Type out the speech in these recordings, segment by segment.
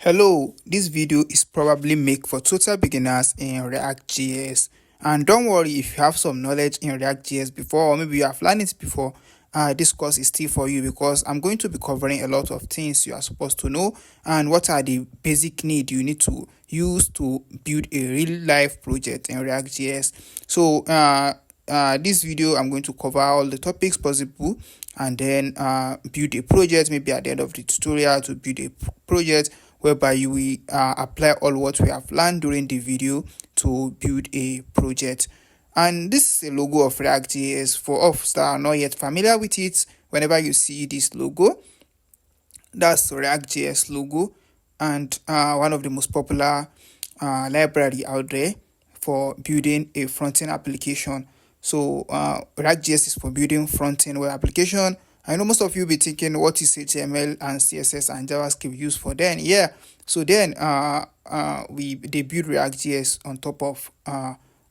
Hello, this video is probably made for total beginners in React.js. And don't worry if you have some knowledge in React.js before, or maybe you have learned it before, this course is still for you because I'm going to be covering a lot of things you are supposed to know and what are the basic needs you need to use to build a real life project in React.js. So, this video I'm going to cover all the topics possible and then build a project maybe at the end of the tutorial to build a project whereby you will apply all what we have learned during the video to build a project. And this is a logo of React.js. For us that are not yet familiar with it, whenever you see this logo, that's React.js logo and one of the most popular library out there for building a front-end application. So React.js is for building front-end web application. I know most of you be thinking, what is HTML and CSS and JavaScript used for then? Yeah, so then they build React.js on top of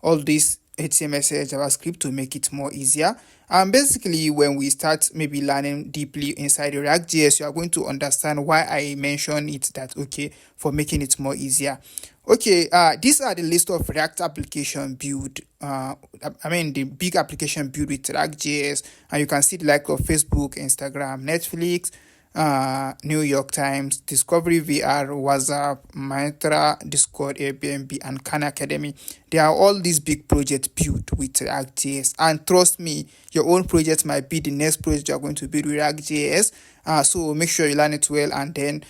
all these HTML, CSS, JavaScript to make it more easier. And basically, when we start maybe learning deeply inside React.js, you are going to understand why I mentioned it that, okay, for making it more easier. Okay, these are the list of React application build. The big application build with React.js, and you can see the like of Facebook, Instagram, Netflix, New York Times, Discovery VR, WhatsApp, Mantra, Discord, Airbnb, and Khan Academy. They are all these big projects built with React.js. And trust me, your own project might be the next project you're going to build with React.js. So make sure you learn it well. And then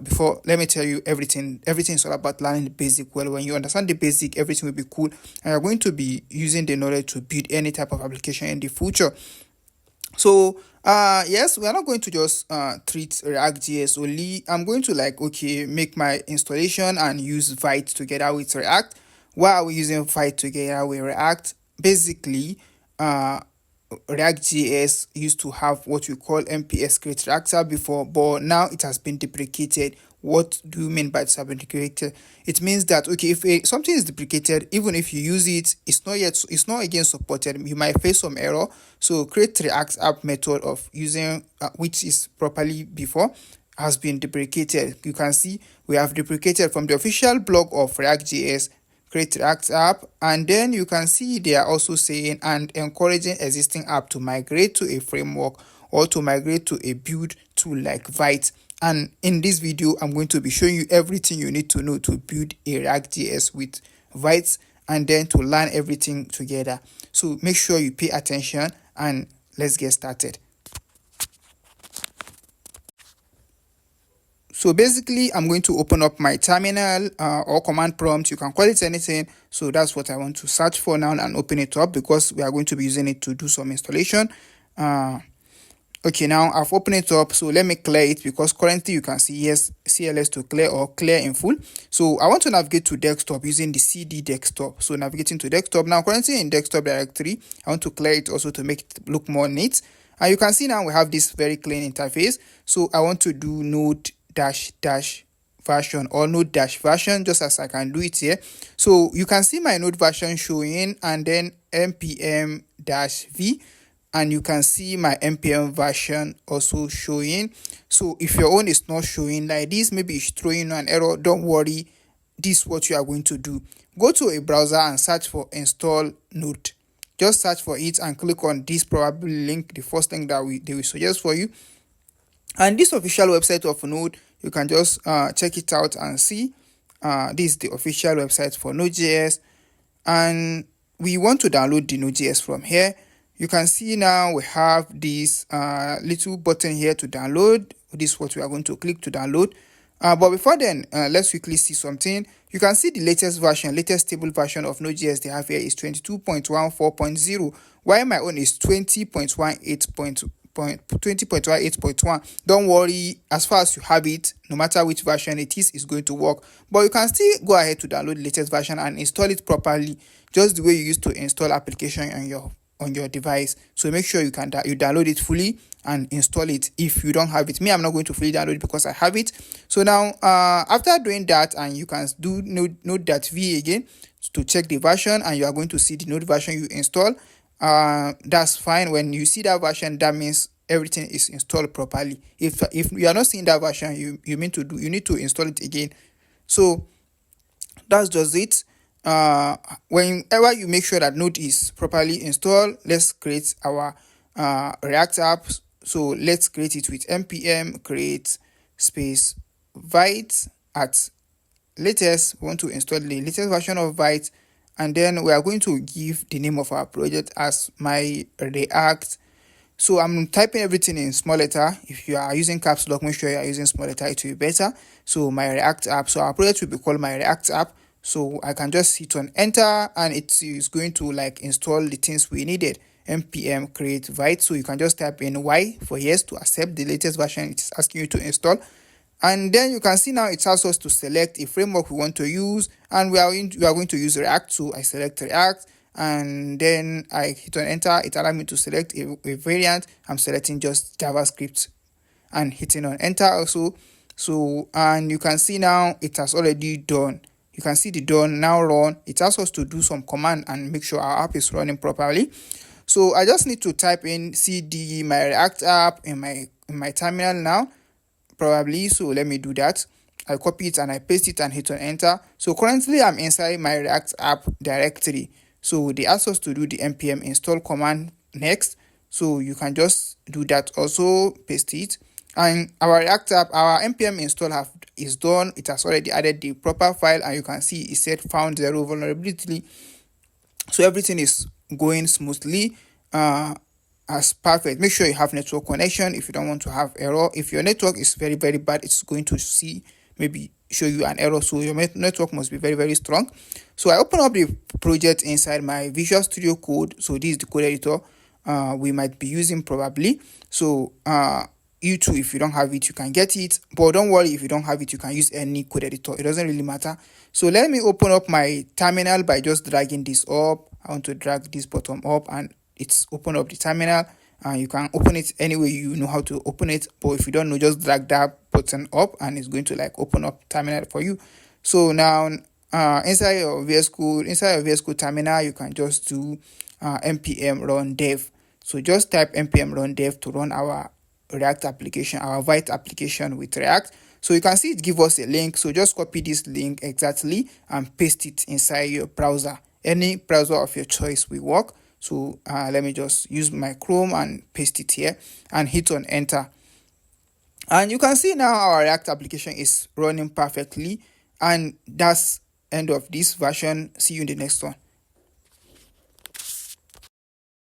before, let me tell you everything. Everything is all about learning the basic well. When you understand the basic, everything will be cool. And you're going to be using the knowledge to build any type of application in the future. So yes, we are not going to just treat React.js only. I'm going to make my installation and use Vite together with React. Why are we using Vite together with React? Basically, React.js used to have what we call MPS create reactor before, but now it has been deprecated. What do you mean by it's been deprecated? It means that, okay, if something is deprecated, even if you use it, it's not again supported. You might face some error. So create react app method of using which is properly before has been deprecated. You can see we have deprecated from the official blog of React.js create React app, and then you can see they are also saying and encouraging existing app to migrate to a framework or to migrate to a build tool like Vite. And in this video, I'm going to be showing you everything you need to know to build a React.js with Vite and then to learn everything together. So make sure you pay attention and let's get started. So basically, I'm going to open up my terminal or command prompt. You can call it anything. So that's what I want to search for now and open it up because we are going to be using it to do some installation. Okay, now I've opened it up. So let me clear it because currently you can see yes, CLS to clear or clear in full. So I want to navigate to desktop using the CD desktop. So navigating to desktop. Now currently in desktop directory, I want to clear it also to make it look more neat. And you can see now we have this very clean interface. So I want to do node dash version or node dash version just as I can do it here. So you can see my node version showing and then npm dash v, and you can see my npm version also showing. So if your own is not showing like this, maybe it's throwing an error, don't worry, this is what you are going to do. Go to a browser and search for install node. Just search for it and click on this probably link, the first link that they will suggest for you. And this official website of Node, you can just check it out and see. This is the official website for Node.js. And we want to download the Node.js from here. You can see now we have this little button here to download. This is what we are going to click to download. But before then, let's quickly see something. You can see the latest stable version of Node.js they have here is 22.14.0, while my own is 20.18.1. Don't worry, as far as you have it, no matter which version it is, it's going to work. But you can still go ahead to download the latest version and install it properly, just the way you used to install application on your device. So make sure you download it fully and install it if you don't have it. Me, I'm not going to fully download it because I have it. So now after doing that, and you can do node.v again to check the version, and you are going to see the node version you install. That's fine. When you see that version, that means everything is installed properly. If you are not seeing that version, you need to install it again. So that's just it. Whenever you make sure that Node is properly installed, let's create our React app. So let's create it with npm create space Vite at latest. We want to install the latest version of Vite, and then we are going to give the name of our project as my React. So I'm typing everything in small letter. If you are using caps lock, make sure you are using small letter, it will be better. So my React app. So our project will be called my React app. So I can just hit on enter, and it is going to like install the things we needed. npm create Vite. So you can just type in y for yes to accept the latest version it is asking you to install. And then you can see now it asks us to select a framework we want to use, and we are going to use React. So I select React, and then I hit on enter. It allows me to select a variant. I'm selecting just JavaScript and hitting on enter also. So, and you can see now it has already done. You can see the done now run. It asks us to do some command and make sure our app is running properly. So I just need to type in cd my React app in my terminal now, probably. So let me do that. I copy it and I paste it and hit on enter. So currently I'm inside my React app directory. So they ask us to do the npm install command next. So you can just do that also, paste it. And our React app, our npm install is done. It has already added the proper file, and you can see it said found 0 vulnerability. So everything is going smoothly, as perfect. Make sure you have network connection if you don't want to have error. If your network is very bad, it's going to maybe show you an error. So your network must be very strong. So I open up the project inside my Visual Studio Code. So this is the code editor we might be using probably. So you too, if you don't have it, you can get it, but don't worry, if you don't have it, you can use any code editor. It doesn't really matter. So let me open up my terminal by just dragging this up. I want to drag this button up, and it's open up the terminal. You can open it any way you know how to open it, but if you don't know, just drag that button up and it's going to like open up terminal for you. So now inside your VS Code terminal, you can just do npm run dev. So just type npm run dev to run our React application, our Vite application with React. So you can see it give us a link. So just copy this link exactly and paste it inside your browser. Any browser of your choice will work. So let me just use my Chrome and paste it here and hit on enter. And you can see now our React application is running perfectly. And that's end of this version. See you in the next one.